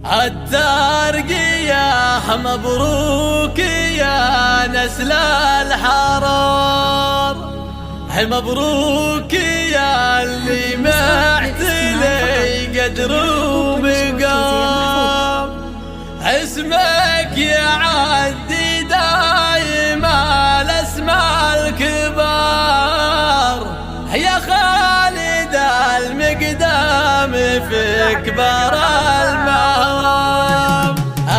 الترقية مبروك يا نسل الحرار، مبروك يا اللي معتلي قدر ومقام. اسمك يعدي دايما الاسماء الكبار، يا خالد المقدام في كبار المهام.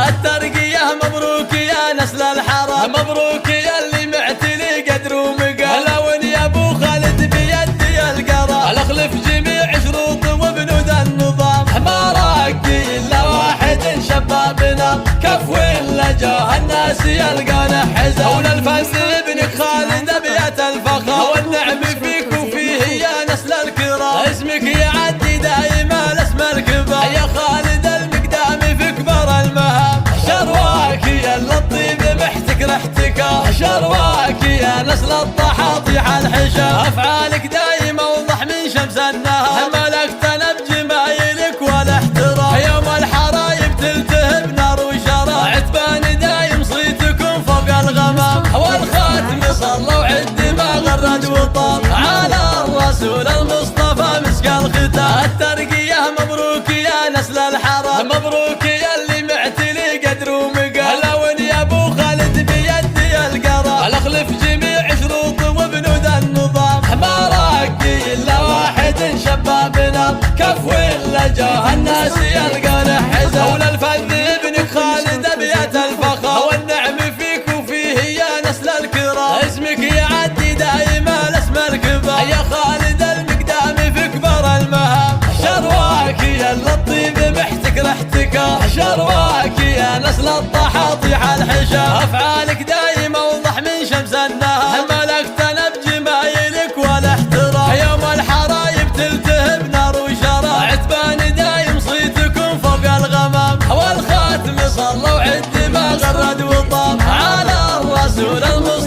الترقية مبروك يا نسل الحرام، مبروك يا اللي معتلي قدر ومقام. لون يا ابو خالد بيدي القرار، الاخلف جميع شروط وبنود النظام. ما راقي الا واحد شبابنا كف ولا جاه الناس يلقانا حزام. اولى الفن ابنك خالد ابيات الفخر، والنعم فيك وفيه يا نسل الكرام. اسمك يعدي دايما الاسماء الكبار، يا خالد المقدام في كبر المهام. شرواك يا الطيب محتك رحتك، شرواك يا نسل الطحاطيح الحشام. افعالك دايما اوضح من شمس النهار، ملكتنا بجمايلك والاحترام. يوم الحرايب تلتهب نار وشراب، عتبان دايم صيتكم فوق الغمام. والخاتم صلى وعد ما غرد وطاب، على الرسول المصطفى مسك الختام. الترقية مبروك يا نسل الحرام، مبروك يا اللي معتلي قدر ومقام. لون يا ابو خالد بيدي القرار، الاخلف جميع شروط وبنود النظام. ما راقي الا واحد شبابنا كف ولا جاه الناس يلقانا حزام. اولى الفن ابنك خالد ابيات الفخر، والنعم فيك وفيه يا نسل الكرام. اسمك يعدي دايما الاسماء الكبار، يا خالد المقدام في كبر المهام. شرواك يا الطيب محتك رحتك، شرواك يا نسل الطحاطيح الحشام. افعالك دايما اوضح من شمس النهار، ملكتنا بجمايلك والاحترام. يوم الحرايب تلتهب نار وشراب، عتبان دايم صيتكم فوق الغمام. والخاتم صلى وعد ما غرد وطاب، على الرسول المصطفى